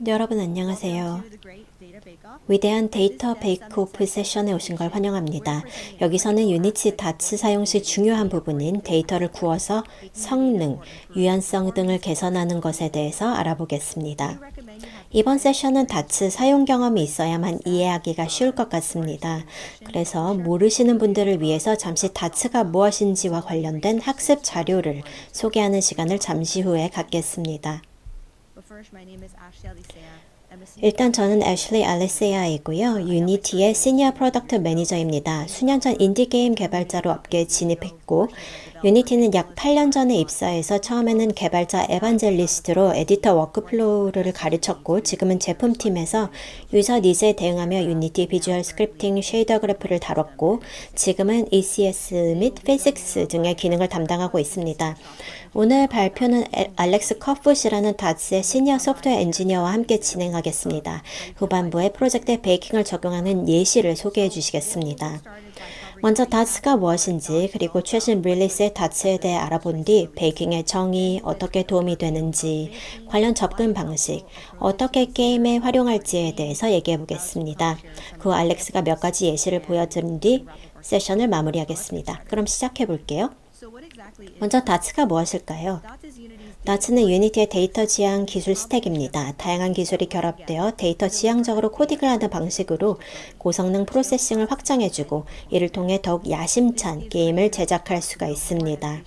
여러분 안녕하세요. 위대한 데이터 베이크오프 세션에 오신 걸 환영합니다. 여기서는 유니티 다츠 사용 시 중요한 부분인 데이터를 구워서 성능, 유연성 등을 개선하는 것에 대해서 알아보겠습니다. 이번 세션은 다츠 사용 경험이 있어야만 이해하기가 쉬울 것 같습니다. 그래서 모르시는 분들을 위해서 잠시 다츠가 무엇인지와 관련된 학습 자료를 소개하는 시간을 잠시 후에 갖겠습니다. 일단 저는 애슐리 알리세아이고요. 유니티의 시니어 프로덕트 매니저입니다. 수년 전 인디게임 개발자로 업계에 진입했고 유니티는 약 8년 전에 입사해서 처음에는 개발자 에반젤리스트로 에디터 워크플로우를 가르쳤고 지금은 제품팀에서 유저 니즈에 대응하며 유니티 비주얼 스크립팅 쉐이더 그래프를 다뤘고 지금은 ECS 및 피직스 등의 기능을 담당하고 있습니다. 오늘 발표는 알렉스 커풋이라는 다츠의 시니어 소프트웨어 엔지니어와 함께 진행하겠습니다. 후반부에 프로젝트에 베이킹을 적용하는 예시를 소개해 주시겠습니다. 먼저 다츠가 무엇인지 그리고 최신 릴리스의 다츠에 대해 알아본 뒤 베이킹의 정의, 어떻게 도움이 되는지, 관련 접근 방식, 어떻게 게임에 활용할지에 대해서 얘기해 보겠습니다. 그 후 알렉스가 몇 가지 예시를 보여드린 뒤 세션을 마무리하겠습니다. 그럼 시작해 볼게요. 먼저 다츠가 무엇일까요? 다츠는 유니티의 데이터 지향 기술 스택입니다. 다양한 기술이 결합되어 데이터 지향적으로 코딩을 하는 방식으로 고성능 프로세싱을 확장해주고 이를 통해 더욱 야심찬 게임을 제작할 수가 있습니다.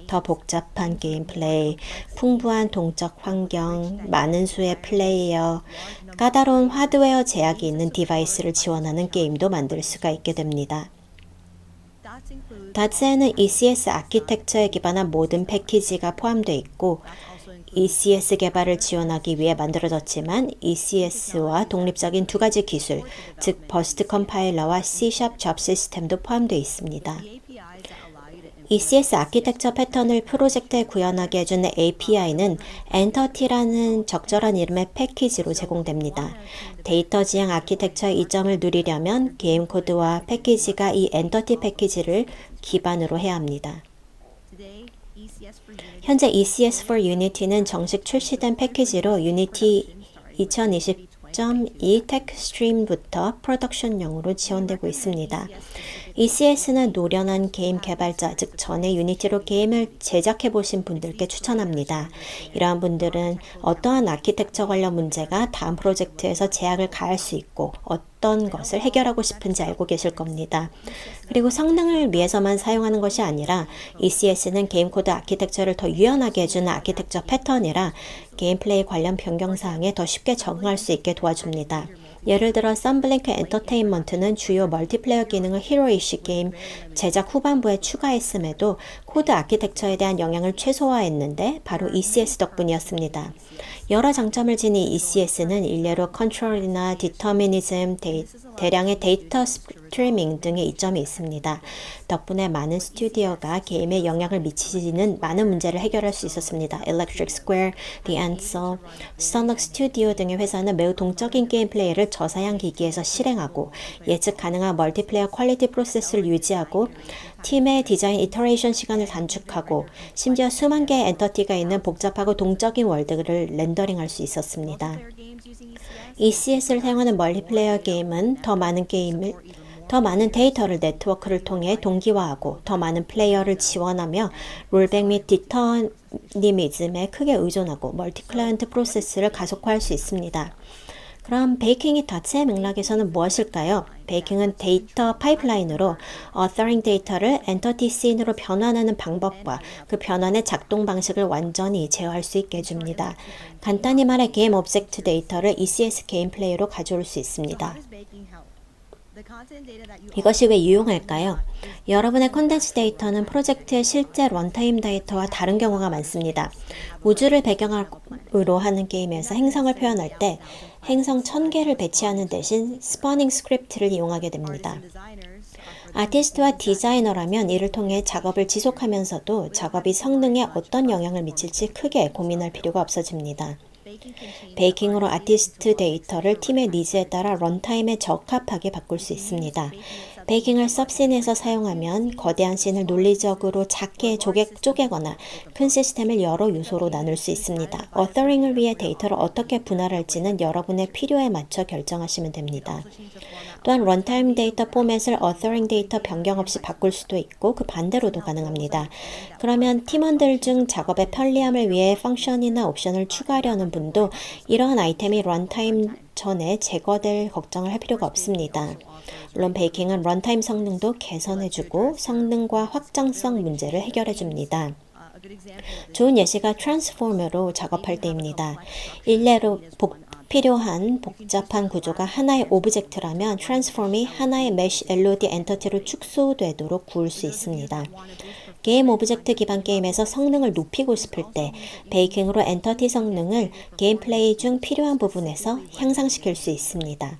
더 복잡한 게임 플레이, 풍부한 동적 환경, 많은 수의 플레이어, 까다로운 하드웨어 제약이 있는 디바이스를 지원하는 게임도 만들 수가 있게 됩니다. 다츠에는 ECS 아키텍처에 기반한 모든 패키지가 포함되어 있고 ECS 개발을 지원하기 위해 만들어졌지만 ECS와 독립적인 두 가지 기술, 즉 버스트 컴파일러와 C# 잡 시스템도 포함되어 있습니다. ECS 아키텍처 패턴을 프로젝트에 구현하게 해주는 API는 엔터티라는 적절한 이름의 패키지로 제공됩니다. 데이터 지향 아키텍처의 이점을 누리려면 게임 코드와 패키지가 이 엔터티 패키지를 기반으로 해야 합니다. 현재 ECS for Unity는 정식 출시된 패키지로 유니티 2020.2 텍스트림부터 프로덕션용으로 지원되고 있습니다. ECS는 노련한 게임 개발자, 즉 전에 유니티로 게임을 제작해 보신 분들께 추천합니다. 이러한 분들은 어떠한 아키텍처 관련 문제가 다음 프로젝트에서 제약을 가할 수 있고 어떤 것을 해결하고 싶은지 알고 계실 겁니다. 그리고 성능을 위해서만 사용하는 것이 아니라 ECS는 게임 코드 아키텍처를 더 유연하게 해주는 아키텍처 패턴이라 게임 플레이 관련 변경 사항에 더 쉽게 적응할 수 있게 도와줍니다. 예를 들어 썬블링크 엔터테인먼트는 주요 멀티플레이어 기능을 히로이시 게임 제작 후반부에 추가했음에도 코드 아키텍처에 대한 영향을 최소화했는데 바로 ECS 덕분이었습니다. 여러 장점을 지닌 ECS는 일례로 컨트롤이나 디터미니즘, 대량의 데이터 스트리밍 등의 이점이 있습니다. 덕분에 많은 스튜디오가 게임에 영향을 미치지는 많은 문제를 해결할 수 있었습니다. Electric Square, The Ansel, Sunlock Studio 등의 회사는 매우 동적인 게임 플레이를 저사양 기기에서 실행하고 예측 가능한 멀티플레이어 퀄리티 프로세스를 유지하고 팀의 디자인 이터레이션 시간을 단축하고 심지어 수만 개의 엔터티가 있는 복잡하고 동적인 월드를 렌더링할 수 있었습니다. ECS를 사용하는 멀티플레이어 게임은 더 많은 데이터를 네트워크를 통해 동기화하고 더 많은 플레이어를 지원하며 롤백 및 디터미니즘에 크게 의존하고 멀티 클라이언트 프로세스를 가속화할 수 있습니다. 그럼 베이킹이 다츠의 맥락에서는 무엇일까요? 베이킹은 데이터 파이프라인으로 authoring 데이터를 엔터티 씬으로 변환하는 방법과 그 변환의 작동 방식을 완전히 제어할 수 있게 해줍니다. 간단히 말해 게임 오브젝트 데이터를 ECS 게임 플레이로 가져올 수 있습니다. 이것이 왜 유용할까요? 여러분의 콘텐츠 데이터는 프로젝트의 실제 런타임 데이터와 다른 경우가 많습니다. 우주를 배경으로 하는 게임에서 행성을 표현할 때 행성 1000개를 배치하는 대신 스퍼닝 스크립트를 이용하게 됩니다. 아티스트와 디자이너라면 이를 통해 작업을 지속하면서도 작업이 성능에 어떤 영향을 미칠지 크게 고민할 필요가 없어집니다. 베이킹으로 아티스트 데이터를 팀의 니즈에 따라 런타임에 적합하게 바꿀 수 있습니다. 베이킹을 섭씬에서 사용하면 거대한 씬을 논리적으로 작게 쪼개거나 큰 시스템을 여러 요소로 나눌 수 있습니다. 어서링을 위해 데이터를 어떻게 분할할지는 여러분의 필요에 맞춰 결정하시면 됩니다. 또한 런타임 데이터 포맷을 어서링 데이터 변경 없이 바꿀 수도 있고 그 반대로도 가능합니다. 그러면 팀원들 중 작업의 편리함을 위해 펑션이나 옵션을 추가하려는 분도 이러한 아이템이 런타임 전에 제거될 걱정을 할 필요가 없습니다. 물론 베이킹은 런타임 성능도 개선해주고 성능과 확장성 문제를 해결해줍니다. 좋은 예시가 트랜스포머로 작업할 때입니다. 일례로 필요한 복잡한 구조가 하나의 오브젝트라면 트랜스폼이 하나의 메쉬 LOD 엔터티로 축소되도록 구울 수 있습니다. 게임 오브젝트 기반 게임에서 성능을 높이고 싶을 때 베이킹으로 엔터티 성능을 게임 플레이 중 필요한 부분에서 향상시킬 수 있습니다.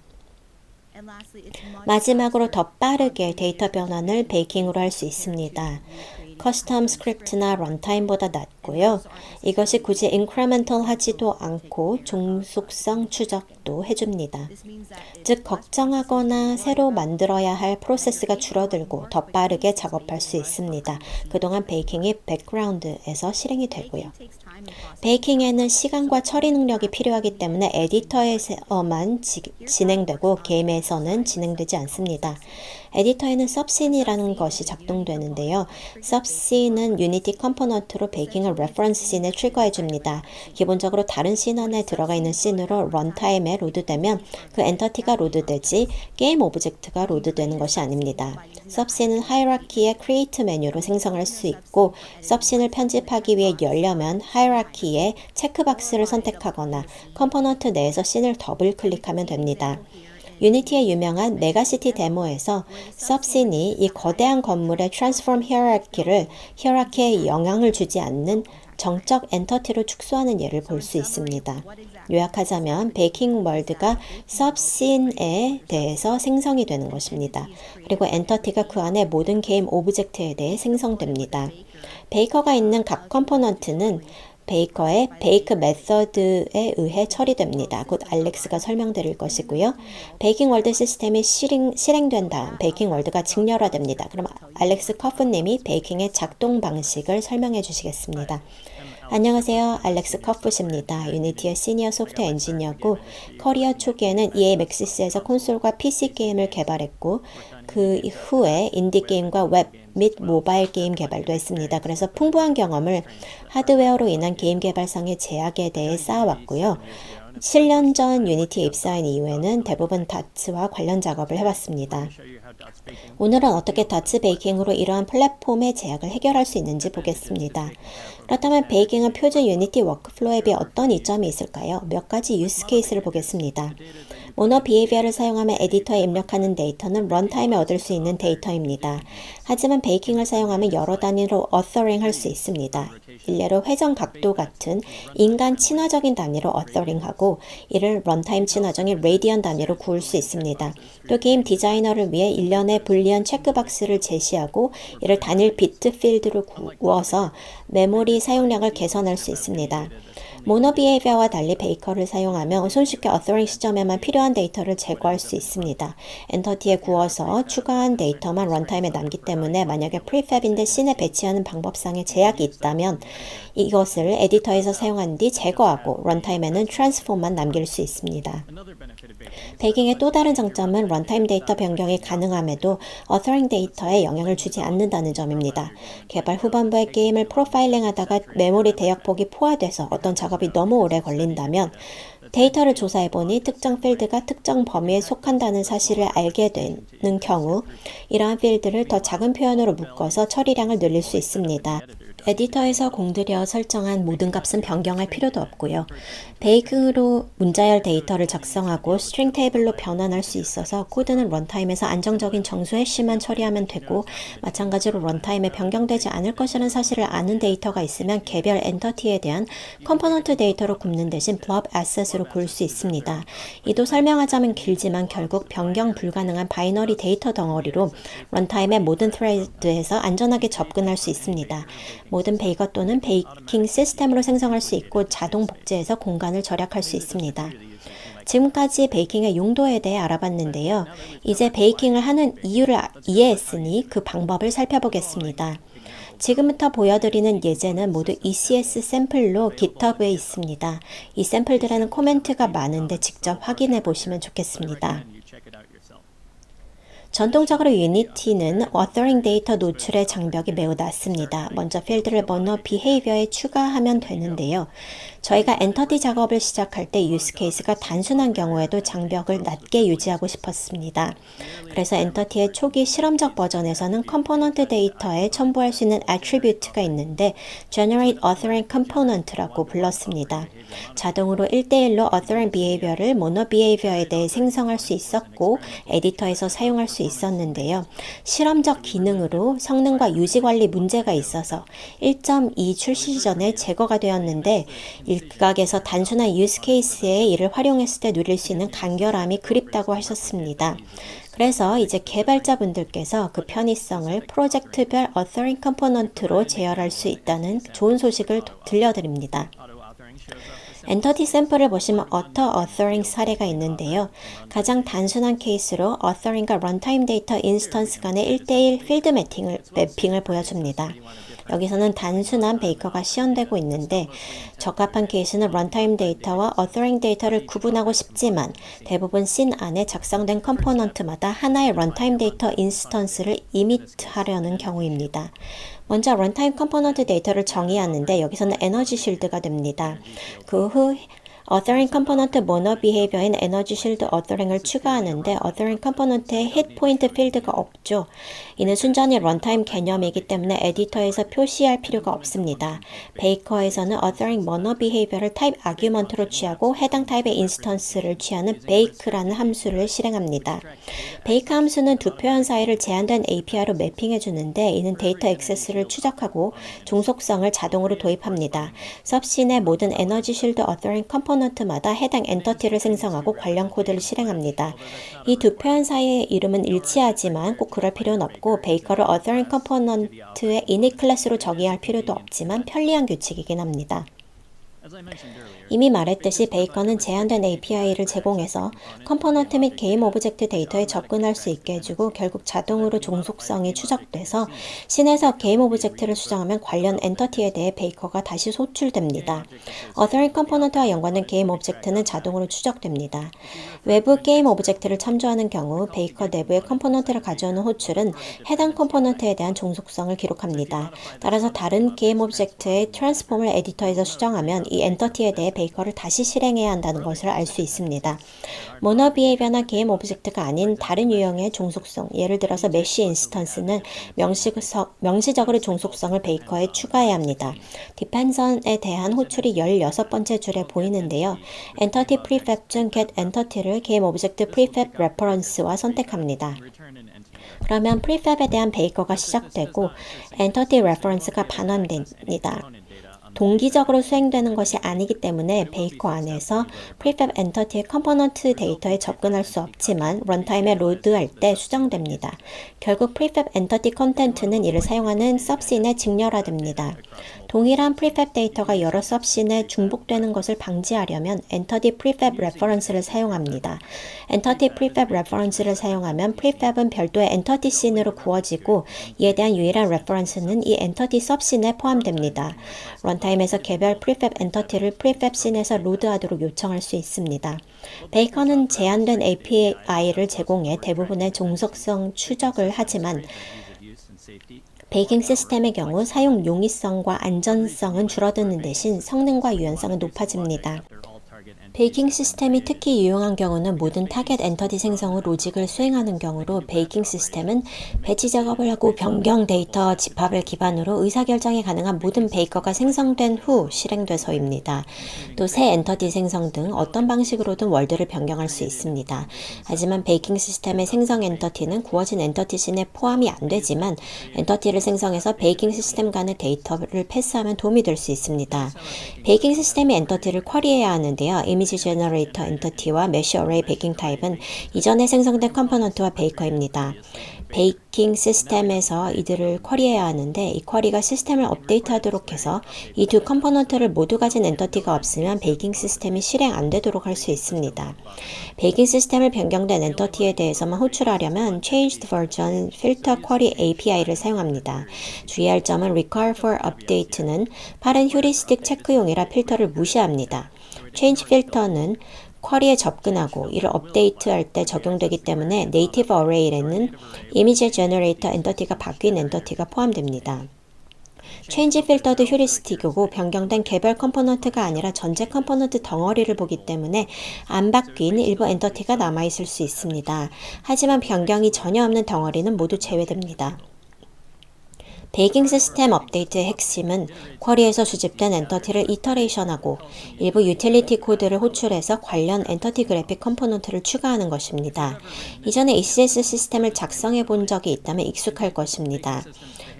마지막으로 더 빠르게 데이터 변환을 베이킹으로 할 수 있습니다. 커스텀 스크립트나 런타임보다 낫고요. 이것이 굳이 인크리멘털 하지도 않고 종속성 추적도 해줍니다. 즉 걱정하거나 새로 만들어야 할 프로세스가 줄어들고 더 빠르게 작업할 수 있습니다. 그동안 베이킹이 백그라운드에서 실행이 되고요. 베이킹에는 시간과 처리 능력이 필요하기 때문에 에디터에서만 진행되고 게임에서는 진행되지 않습니다. 에디터에는 subscene이라는 것이 작동되는데요. subscene은 유니티 컴포넌트로 베이킹을 레퍼런스 씬에 트리거해 줍니다. 기본적으로 다른 씬 안에 들어가 있는 씬으로 런타임에 로드되면 그 엔터티가 로드되지 게임 오브젝트가 로드되는 것이 아닙니다. subscene은 하이라키의 create 메뉴로 생성할 수 있고 subscene을 편집하기 위해 열려면 하이라키의 체크박스를 선택하거나 컴포넌트 내에서 씬을 더블 클릭하면 됩니다. 유니티의 유명한 메가시티 데모에서 subscene이 이 거대한 건물의 트랜스폼 히어라키에 영향을 주지 않는 정적 엔터티로 축소하는 예를 볼 수 있습니다. 요약하자면 베이킹 월드가 subscene에 대해서 생성이 되는 것입니다. 그리고 엔터티가 그 안에 모든 게임 오브젝트에 대해 생성됩니다. 베이커가 있는 각 컴포넌트는 베이커의 베이크 메서드에 의해 처리됩니다. 곧 알렉스가 설명드릴 것이고요. 베이킹 월드 시스템이 실행된 다음 베이킹 월드가 직렬화됩니다. 그럼 알렉스 커프님이 베이킹의 작동 방식을 설명해 주시겠습니다. 안녕하세요. 알렉스 커프십니다. 유니티의 시니어 소프트웨어 엔지니어고 커리어 초기에는 EA 맥시스에서 콘솔과 PC 게임을 개발했고 그 후에 인디 게임과 웹 및 모바일 게임 개발도 했습니다. 그래서 풍부한 경험을 하드웨어로 인한 게임 개발상의 제약에 대해 쌓아왔고요. 7년 전 유니티에 입사한 이후에는 대부분 다츠와 관련 작업을 해왔습니다. 오늘은 어떻게 다츠 베이킹으로 이러한 플랫폼의 제약을 해결할 수 있는지 보겠습니다. 그렇다면 베이킹은 표준 유니티 워크플로우에 비해 어떤 이점이 있을까요? 몇 가지 유스 케이스를 보겠습니다. 모노 비헤이비어를 사용하며 에디터에 입력하는 데이터는 런타임에 얻을 수 있는 데이터입니다. 하지만 베이킹을 사용하면 여러 단위로 어서링 할 수 있습니다. 일례로 회전 각도 같은 인간 친화적인 단위로 어서링하고 이를 런타임 친화적인 레디언 단위로 구울 수 있습니다. 또 게임 디자이너를 위해 일련의 불리한 체크박스를 제시하고 이를 단일 비트 필드로 구워서 메모리 사용량을 개선할 수 있습니다. 모노 비헤이비어와 달리 베이커를 사용하면 손쉽게 어서링 시점에만 필요한 데이터를 제거할 수 있습니다. 엔터티에 구워서 추가한 데이터만 런타임에 남기 때문에 만약에 프리팹인데 씬에 배치하는 방법상의 제약이 있다면 이것을 에디터에서 사용한 뒤 제거하고 런타임에는 트랜스폼만 남길 수 있습니다. 베이킹의 또 다른 장점은 런타임 데이터 변경이 가능함에도 어서링 데이터에 영향을 주지 않는다는 점입니다. 개발 후반부에 게임을 프로파일링하다가 메모리 대역폭이 포화돼서 어떤 작업이 너무 오래 걸린다면 데이터를 조사해보니 특정 필드가 특정 범위에 속한다는 사실을 알게 되는 경우 이러한 필드를 더 작은 표현으로 묶어서 처리량을 늘릴 수 있습니다. 에디터에서 공들여 설정한 모든 값은 변경할 필요도 없고요. 베이킹으로 문자열 데이터를 작성하고 스트링 테이블로 변환할 수 있어서 코드는 런타임에서 안정적인 정수 해시만 처리하면 되고 마찬가지로 런타임에 변경되지 않을 것이라는 사실을 아는 데이터가 있으면 개별 엔터티에 대한 컴포넌트 데이터로 굽는 대신 블럽 애셋으로 구울 수 있습니다. 이도 설명하자면 길지만 결국 변경 불가능한 바이너리 데이터 덩어리로 런타임의 모든 트레이드에서 안전하게 접근할 수 있습니다. 모든 베이커 또는 베이킹 시스템으로 생성할 수 있고 자동 복제해서 공간을 절약할 수 있습니다. 지금까지 베이킹의 용도에 대해 알아봤는데요. 이제 베이킹을 하는 이유를 이해했으니 그 방법을 살펴보겠습니다. 지금부터 보여드리는 예제는 모두 ECS 샘플로 GitHub에 있습니다. 이 샘플들에는 코멘트가 많은데 직접 확인해 보시면 좋겠습니다. 전통적으로 유니티는 어서링 데이터 노출의 장벽이 매우 낮습니다. 먼저 필드를 번호 비헤이비어에 추가하면 되는데요. 저희가 엔터티 작업을 시작할 때 유스 케이스가 단순한 경우에도 장벽을 낮게 유지하고 싶었습니다. 그래서 엔터티의 초기 실험적 버전에서는 컴포넌트 데이터에 첨부할 수 있는 애트리뷰트가 있는데 Generate Authoring Component라고 불렀습니다. 자동으로 1대1로 Authoring Behavior를 모노 Behavior에 대해 생성할 수 있었고 에디터에서 사용할 수 있었는데요. 실험적 기능으로 성능과 유지 관리 문제가 있어서 1.2 출시 전에 제거가 되었는데 일각에서 단순한 유스 케이스에 이를 활용했을 때 누릴 수 있는 간결함이 그립다고 하셨습니다. 그래서 이제 개발자분들께서 그 편의성을 프로젝트별 어서링 컴포넌트로 제어할 수 있다는 좋은 소식을 들려드립니다. 엔터티 샘플을 보시면 auto authoring 사례가 있는데요. 가장 단순한 케이스로 authoring과 runtime 데이터 인스턴스 간의 1대1 필드 매핑을 보여줍니다. 여기서는 단순한 베이커가 시연되고 있는데 적합한 케이스는 런타임 데이터와 어서링 데이터를 구분하고 싶지만 대부분 씬 안에 작성된 컴포넌트마다 하나의 런타임 데이터 인스턴스를 이미트하려는 경우입니다. 먼저 런타임 컴포넌트 데이터를 정의하는데 여기서는 에너지 쉴드가 됩니다. 그 후 어서링 컴포넌트 모노 비헤이비어인 에너지 쉴드 어서링을 추가하는데 어서링 컴포넌트에 히트 포인트 필드가 없죠. 이는 순전히 런타임 개념이기 때문에 에디터에서 표시할 필요가 없습니다. 베이커에서는 어서링 모노 비헤이비어를 타입 아규먼트로 취하고 해당 타입의 인스턴스를 취하는 bake라는 함수를 실행합니다. bake 함수는 두 표현 사이를 제한된 API로 매핑해 주는데 이는 데이터 액세스를 추적하고 종속성을 자동으로 도입합니다. sub씬의 모든 에너지 쉴드 어서링 컴포넌트마다 해당 엔터티를 생성하고 관련 코드를 실행합니다. 이 두 표현 사이의 이름은 일치하지만 꼭 그럴 필요는 없고 베이커를 어서링 컴포넌트의 init 클래스로 정의할 필요도 없지만 편리한 규칙이긴 합니다. 이미 말했듯이 베이커는 제한된 API를 제공해서 컴포넌트 및 게임 오브젝트 데이터에 접근할 수 있게 해주고 결국 자동으로 종속성이 추적돼서 씬에서 게임 오브젝트를 수정하면 관련 엔터티에 대해 베이커가 다시 호출됩니다. 어서링 컴포넌트와 연관된 게임 오브젝트는 자동으로 추적됩니다. 외부 게임 오브젝트를 참조하는 경우 베이커 내부의 컴포넌트를 가져오는 호출은 해당 컴포넌트에 대한 종속성을 기록합니다. 따라서 다른 게임 오브젝트의 트랜스폼을 에디터에서 수정하면 이 엔터티에 대해 베이커를 다시 실행해야 한다는 것을 알 수 있습니다. 모노 비헤이비어나 게임 오브젝트가 아닌 다른 유형의 종속성, 예를 들어서 메쉬 인스턴스는 명시적으로 종속성을 베이커에 추가해야 합니다. 디펜선에 대한 호출이 16번째 줄에 보이는데요. 엔터티 프리팹 중 get 엔터티를 게임 오브젝트 프리팹 레퍼런스와 선택합니다. 그러면 프리팹에 대한 베이커가 시작되고 엔터티 레퍼런스가 반환됩니다. 동기적으로 수행되는 것이 아니기 때문에 베이커 안에서 프리팹 엔터티의 컴포넌트 데이터에 접근할 수 없지만 런타임에 로드할 때 수정됩니다. 결국 프리팹 엔터티 컨텐트는 이를 사용하는 sub씬에 직렬화됩니다. 동일한 프리팹 데이터가 여러 sub씬에 중복되는 것을 방지하려면 엔터티 프리팹 레퍼런스를 사용합니다. 엔터티 프리팹 레퍼런스를 사용하면 프리팹은 별도의 엔터티 씬으로 구워지고 이에 대한 유일한 레퍼런스는 이 엔터티 sub씬에 포함됩니다. 런타임에서 개별 프리팹 엔터티를 프리팹 씬에서 로드하도록 요청할 수 있습니다. 베이커는 제한된 API를 제공해 대부분의 종속성 추적을 하지만 베이킹 시스템의 경우 사용 용이성과 안전성은 줄어드는 대신 성능과 유연성은 높아집니다. 베이킹 시스템이 특히 유용한 경우는 모든 타겟 엔터티 생성 후 로직을 수행하는 경우로 베이킹 시스템은 배치 작업을 하고 변경 데이터 집합을 기반으로 의사결정이 가능한 모든 베이커가 생성된 후 실행돼서입니다. 또 새 엔터티 생성 등 어떤 방식으로든 월드를 변경할 수 있습니다. 하지만 베이킹 시스템의 생성 엔터티는 구워진 엔터티 씬에 포함이 안 되지만 엔터티를 생성해서 베이킹 시스템 간의 데이터를 패스하면 도움이 될 수 있습니다. 베이킹 시스템이 엔터티를 쿼리해야 하는데요. 이미지 제너레이터 엔터티와 메쉬 어레이 베이킹 타입은 이전에 생성된 컴포넌트와 베이커입니다. 베이킹 시스템에서 이들을 쿼리해야 하는데 이 쿼리가 시스템을 업데이트하도록 해서 이 두 컴포넌트를 모두 가진 엔터티가 없으면 베이킹 시스템이 실행 안 되도록 할 수 있습니다. 베이킹 시스템을 변경된 엔터티에 대해서만 호출하려면 changed version filter query API를 사용합니다. 주의할 점은 require for update는 빠른 휴리스틱 체크용이라 필터를 무시합니다. change filter는 쿼리에 접근하고 이를 업데이트할 때 적용되기 때문에 네이티브 어레이에는 이미지 제너레이터 엔터티가 바뀐 엔터티가 포함됩니다. 체인지 필터도 휴리스틱이고 변경된 개별 컴포넌트가 아니라 전체 컴포넌트 덩어리를 보기 때문에 안 바뀐 일부 엔터티가 남아있을 수 있습니다. 하지만 변경이 전혀 없는 덩어리는 모두 제외됩니다. 베이킹 시스템 업데이트의 핵심은 쿼리에서 수집된 엔터티를 이터레이션하고 일부 유틸리티 코드를 호출해서 관련 엔터티 그래픽 컴포넌트를 추가하는 것입니다. 이전에 ECS 시스템을 작성해 본 적이 있다면 익숙할 것입니다.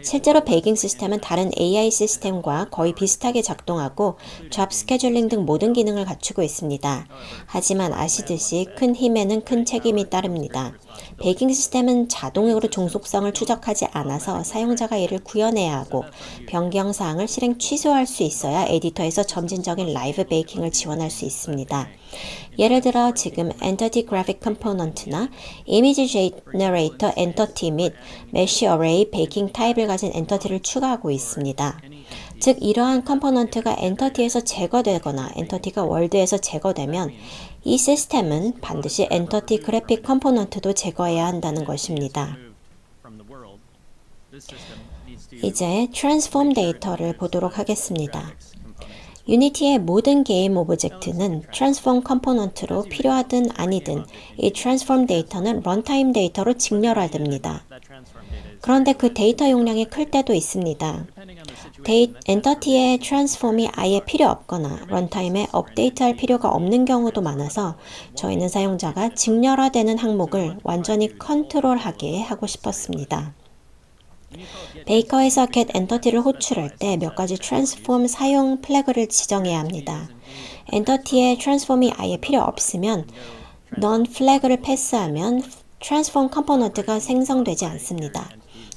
실제로 베이킹 시스템은 다른 AI 시스템과 거의 비슷하게 작동하고 잡 스케줄링 등 모든 기능을 갖추고 있습니다. 하지만 아시듯이 큰 힘에는 큰 책임이 따릅니다. 베이킹 시스템은 자동으로 종속성을 추적하지 않아서 사용자가 이를 구현해야 하고 변경사항을 실행 취소할 수 있어야 에디터에서 점진적인 라이브 베이킹을 지원할 수 있습니다. 예를 들어 지금 엔터티 그래픽 컴포넌트나 이미지 제너레이터 엔터티 및 메쉬 어레이 베이킹 타입을 가진 엔터티를 추가하고 있습니다. 즉 이러한 컴포넌트가 엔터티에서 제거되거나 엔터티가 월드에서 제거되면 이 시스템은 반드시 엔터티 그래픽 컴포넌트도 제거해야 한다는 것입니다. 이제 트랜스폼 데이터를 보도록 하겠습니다. 유니티의 모든 게임 오브젝트는 트랜스폼 컴포넌트로 필요하든 아니든 이 트랜스폼 데이터는 런타임 데이터로 직렬화됩니다. 그런데 그 데이터 용량이 클 때도 있습니다. 엔터티의 트랜스폼이 아예 필요 없거나 런타임에 업데이트할 필요가 없는 경우도 많아서 저희는 사용자가 직렬화되는 항목을 완전히 컨트롤하게 하고 싶었습니다. 베이커에서 get 엔터티를 호출할 때 몇 가지 트랜스폼 사용 플래그를 지정해야 합니다. 엔터티의 트랜스폼이 아예 필요 없으면 none 플래그를 패스하면 트랜스폼 컴포넌트가 생성되지 않습니다.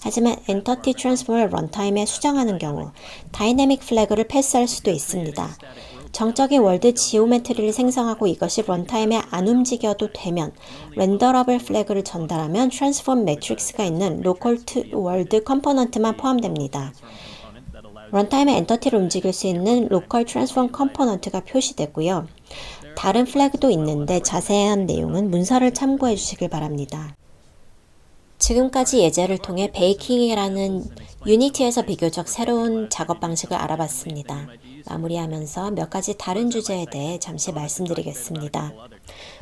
하지만 엔터티 트랜스폼을 런타임에 수정하는 경우 다이내믹 플래그를 패스할 수도 있습니다. 정적인 월드 지오메트리를 생성하고 이것이 런타임에 안 움직여도 되면 렌더러블 플래그를 전달하면 트랜스폼 매트릭스가 있는 로컬 투 월드 컴포넌트만 포함됩니다. 런타임에 엔터티를 움직일 수 있는 로컬 트랜스폼 컴포넌트가 표시되고요. 다른 플래그도 있는데 자세한 내용은 문서를 참고해 주시길 바랍니다. 지금까지 예제를 통해 베이킹이라는 유니티에서 비교적 새로운 작업 방식을 알아봤습니다. 마무리하면서 몇 가지 다른 주제에 대해 잠시 말씀드리겠습니다.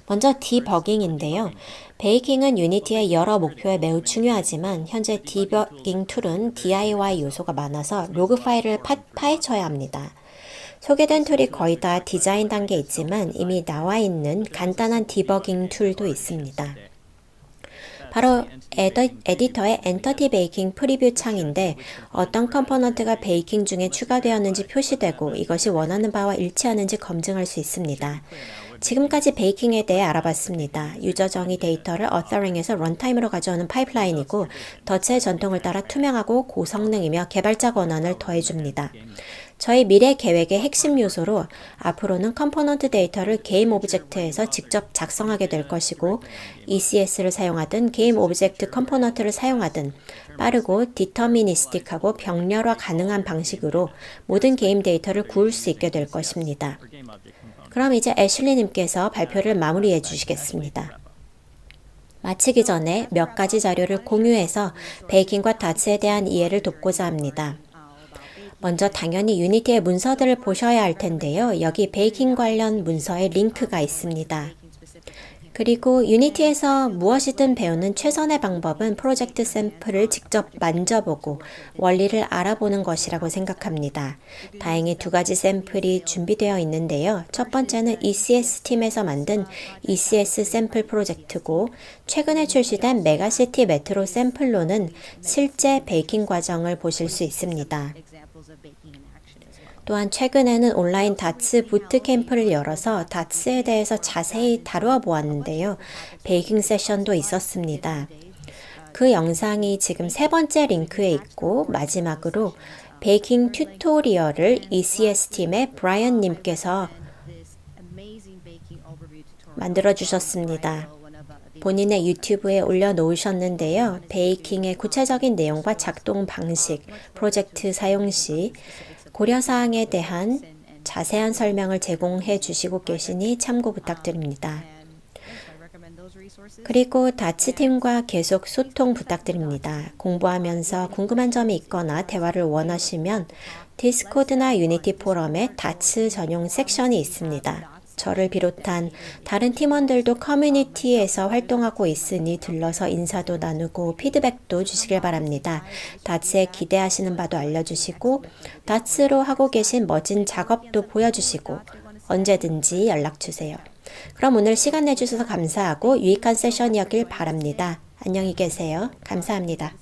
먼저 디버깅인데요. 베이킹은 유니티의 여러 목표에 매우 중요하지만 현재 디버깅 툴은 DIY 요소가 많아서 로그 파일을 파헤쳐야 합니다. 소개된 툴이 거의 다 디자인 단계에 있지만 이미 나와 있는 간단한 디버깅 툴도 있습니다. 바로 에디터의 엔터티 베이킹 프리뷰 창인데 어떤 컴포넌트가 베이킹 중에 추가되었는지 표시되고 이것이 원하는 바와 일치하는지 검증할 수 있습니다. 지금까지 베이킹에 대해 알아봤습니다. 유저 정의 데이터를 어서링에서 런타임으로 가져오는 파이프라인이고 덫의 전통을 따라 투명하고 고성능이며 개발자 권한을 더해줍니다. 저희 미래 계획의 핵심 요소로 앞으로는 컴포넌트 데이터를 게임 오브젝트에서 직접 작성하게 될 것이고 ECS를 사용하든 게임 오브젝트 컴포넌트를 사용하든 빠르고 디터미니스틱하고 병렬화 가능한 방식으로 모든 게임 데이터를 구울 수 있게 될 것입니다. 그럼 이제 애슐리님께서 발표를 마무리해 주시겠습니다. 마치기 전에 몇 가지 자료를 공유해서 베이킹과 닷스에 대한 이해를 돕고자 합니다. 먼저 당연히 유니티의 문서들을 보셔야 할 텐데요. 여기 베이킹 관련 문서에 링크가 있습니다. 그리고 유니티에서 무엇이든 배우는 최선의 방법은 프로젝트 샘플을 직접 만져보고 원리를 알아보는 것이라고 생각합니다. 다행히 두 가지 샘플이 준비되어 있는데요. 첫 번째는 ECS 팀에서 만든 ECS 샘플 프로젝트고 최근에 출시된 메가시티 메트로 샘플로는 실제 베이킹 과정을 보실 수 있습니다. 또한 최근에는 온라인 닷스 부트캠프를 열어서 닷스에 대해서 자세히 다루어 보았는데요. 베이킹 세션도 있었습니다. 그 영상이 지금 세 번째 링크에 있고 마지막으로 베이킹 튜토리얼을 ECS 팀의 브라이언 님께서 만들어 주셨습니다. 본인의 유튜브에 올려놓으셨는데요. 베이킹의 구체적인 내용과 작동 방식, 프로젝트 사용 시 고려사항에 대한 자세한 설명을 제공해 주시고 계시니 참고 부탁드립니다. 그리고 다츠팀과 계속 소통 부탁드립니다. 공부하면서 궁금한 점이 있거나 대화를 원하시면 디스코드나 유니티 포럼에 다츠 전용 섹션이 있습니다. 저를 비롯한 다른 팀원들도 커뮤니티에서 활동하고 있으니 들러서 인사도 나누고 피드백도 주시길 바랍니다. 다츠에 기대하시는 바도 알려주시고 다츠로 하고 계신 멋진 작업도 보여주시고 언제든지 연락주세요. 그럼 오늘 시간 내주셔서 감사하고 유익한 세션이었길 바랍니다. 안녕히 계세요. 감사합니다.